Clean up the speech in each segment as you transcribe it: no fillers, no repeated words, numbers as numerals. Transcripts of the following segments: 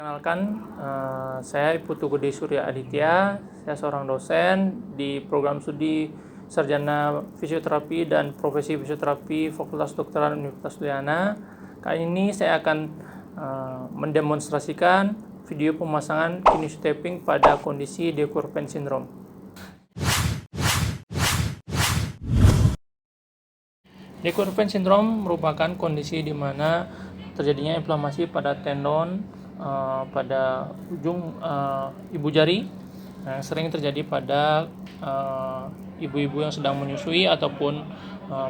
Perkenalkan, saya Putu Gede Surya Aditya. Saya seorang dosen di program studi Sarjana Fisioterapi dan Profesi Fisioterapi Fakultas Kedokteran Universitas Udayana. Kali ini saya akan mendemonstrasikan video pemasangan kinesiotaping pada kondisi De Quervain syndrome. De Quervain syndrome merupakan kondisi di mana terjadinya inflamasi pada tendon pada ujung ibu jari. Sering terjadi pada ibu-ibu yang sedang menyusui ataupun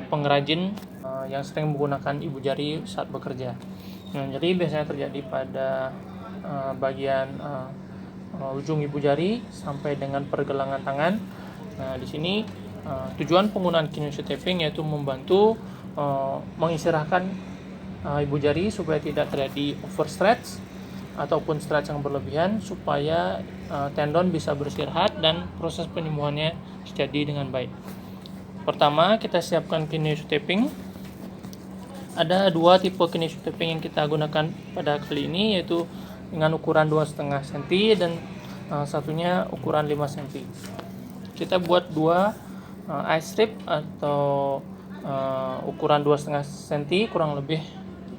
pengrajin yang sering menggunakan ibu jari saat bekerja. Jadi biasanya terjadi pada bagian ujung ibu jari sampai dengan pergelangan tangan. Di sini tujuan penggunaan kinesiotaping yaitu membantu mengistirahatkan ibu jari supaya tidak terjadi overstretch ataupun stretch yang berlebihan, supaya tendon bisa beristirahat dan proses penyembuhannya terjadi dengan baik. Pertama, kita siapkan kinesiotaping. Ada dua tipe kinesiotaping yang kita gunakan pada kali ini, yaitu dengan ukuran 2,5 cm dan satunya ukuran 5 cm. Kita buat dua ice strip atau ukuran 2,5 cm, kurang lebih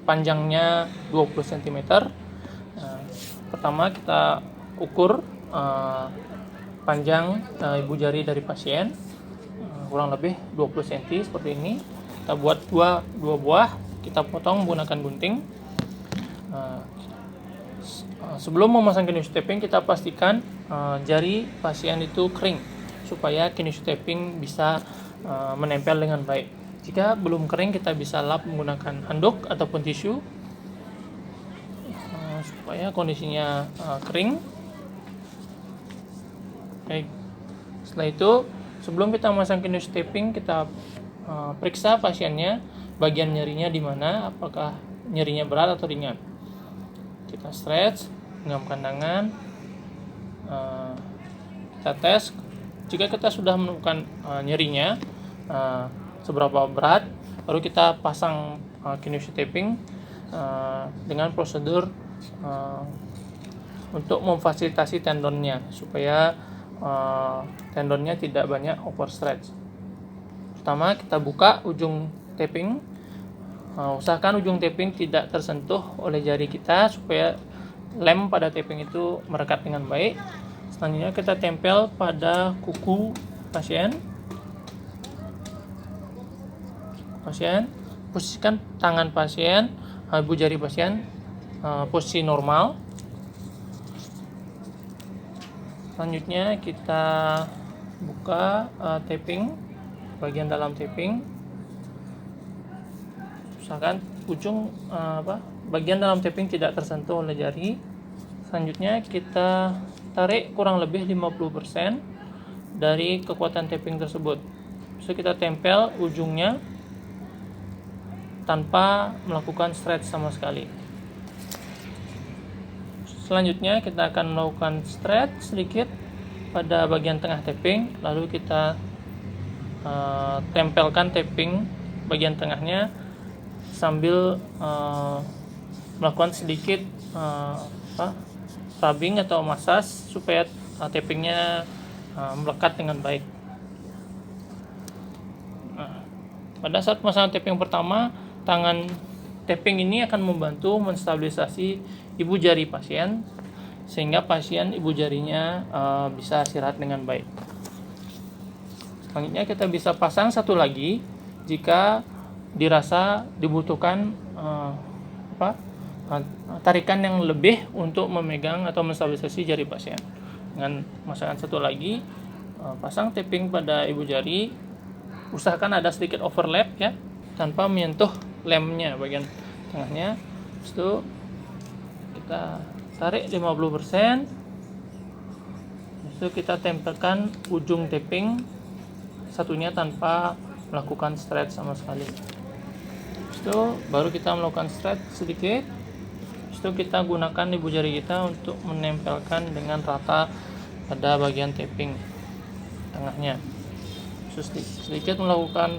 panjangnya 20 cm. Pertama kita ukur panjang ibu jari dari pasien, kurang lebih 20 cm seperti ini. Kita buat dua buah, kita potong menggunakan gunting. Sebelum memasang kinesiotaping, kita pastikan jari pasien itu kering supaya kinesiotaping bisa menempel dengan baik. Jika belum kering, kita bisa lap menggunakan handuk ataupun tisu supaya kondisinya kering. Baik. Setelah itu, sebelum kita memasang kinesiotaping, kita periksa pasiennya, bagian nyerinya di mana, apakah nyerinya berat atau ringan. Kita stretch, genggamkan tangan, kita tes. Jika kita sudah menemukan nyerinya seberapa berat, baru kita pasang kinesiotaping dengan prosedur untuk memfasilitasi tendonnya supaya tendonnya tidak banyak overstretch. Pertama, kita buka ujung taping. Usahakan ujung taping tidak tersentuh oleh jari kita supaya lem pada taping itu merekat dengan baik. Selanjutnya kita tempel pada kuku pasien. Posisikan tangan pasien, ibu jari pasien posisi normal. Selanjutnya kita buka taping, bagian dalam taping. Usahakan ujung bagian dalam taping tidak tersentuh oleh jari. Selanjutnya kita tarik kurang lebih 50% dari kekuatan taping tersebut. So kita tempel ujungnya tanpa melakukan stretch sama sekali. Selanjutnya kita akan melakukan stretch sedikit pada bagian tengah taping, lalu kita tempelkan taping bagian tengahnya sambil melakukan sedikit rubbing atau massage supaya tapingnya melekat dengan baik. Pada saat pemasangan taping pertama, tangan taping ini akan membantu menstabilisasi ibu jari pasien sehingga pasien ibu jarinya bisa istirahat dengan baik. Selanjutnya kita bisa pasang satu lagi jika dirasa dibutuhkan tarikan yang lebih untuk memegang atau menstabilisasi jari pasien. Dengan memasangkan satu lagi, pasang taping pada ibu jari, usahakan ada sedikit overlap ya, tanpa menyentuh lemnya bagian tengahnya. Habis itu kita tarik 50%. Habis itu kita tempelkan ujung taping satunya tanpa melakukan stretch sama sekali. Habis itu baru kita melakukan stretch sedikit. Habis itu kita gunakan ibu jari kita untuk menempelkan dengan rata pada bagian taping tengahnya. Sedikit melakukan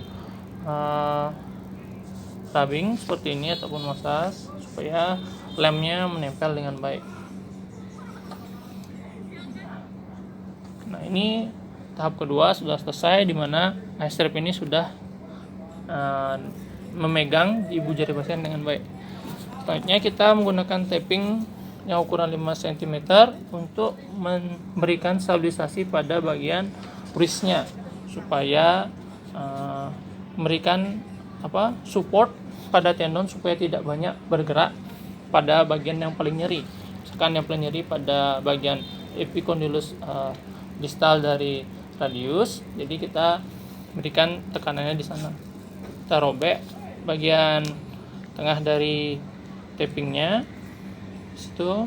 rubbing seperti ini ataupun massage supaya lemnya menempel dengan baik. Nah, ini tahap kedua sudah selesai, di mana ice strap ini sudah memegang ibu jari pasien dengan baik. Selanjutnya kita menggunakan taping yang ukuran 5 cm untuk memberikan stabilisasi pada bagian wristnya, supaya memberikan support pada tendon supaya tidak banyak bergerak pada bagian yang paling nyeri. Misalkan yang paling nyeri pada bagian epicondylus distal dari radius, jadi kita berikan tekanannya di sana. Kita robek bagian tengah dari tapingnya, situ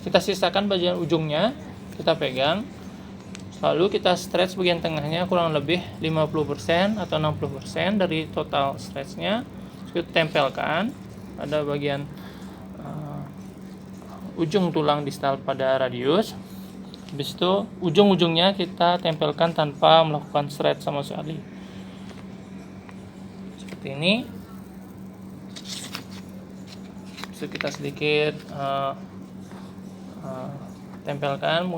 kita sisakan bagian ujungnya, kita pegang, lalu kita stretch bagian tengahnya kurang lebih 50% atau 60% dari total stretchnya. Kita tempelkan pada bagian ujung tulang distal pada radius. Habis itu ujung-ujungnya kita tempelkan tanpa melakukan stretch sama sekali, seperti ini. So, kita sedikit tempelkan,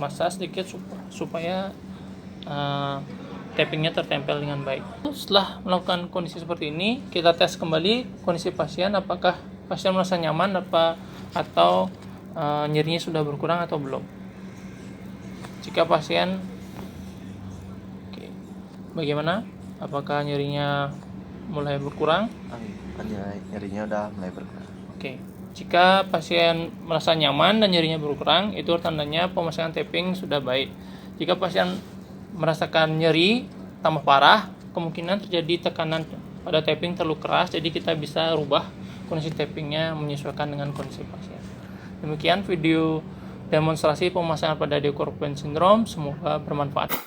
massa sedikit supaya tapingnya tertempel dengan baik. Setelah melakukan kondisi seperti ini, kita tes kembali kondisi pasien, apakah pasien merasa nyaman atau nyerinya sudah berkurang atau belum. Jika pasien bagaimana? Apakah nyerinya mulai berkurang? Nyerinya udah mulai berkurang. Jika pasien merasa nyaman dan nyerinya berkurang, itu tandanya pemasangan taping sudah baik. Jika pasien merasakan nyeri tambah parah, kemungkinan terjadi tekanan pada taping terlalu keras, jadi kita bisa rubah kondisi tapingnya menyesuaikan dengan kondisi pasien. Demikian video demonstrasi pemasangan pada Decorapen Syndrome, semoga bermanfaat.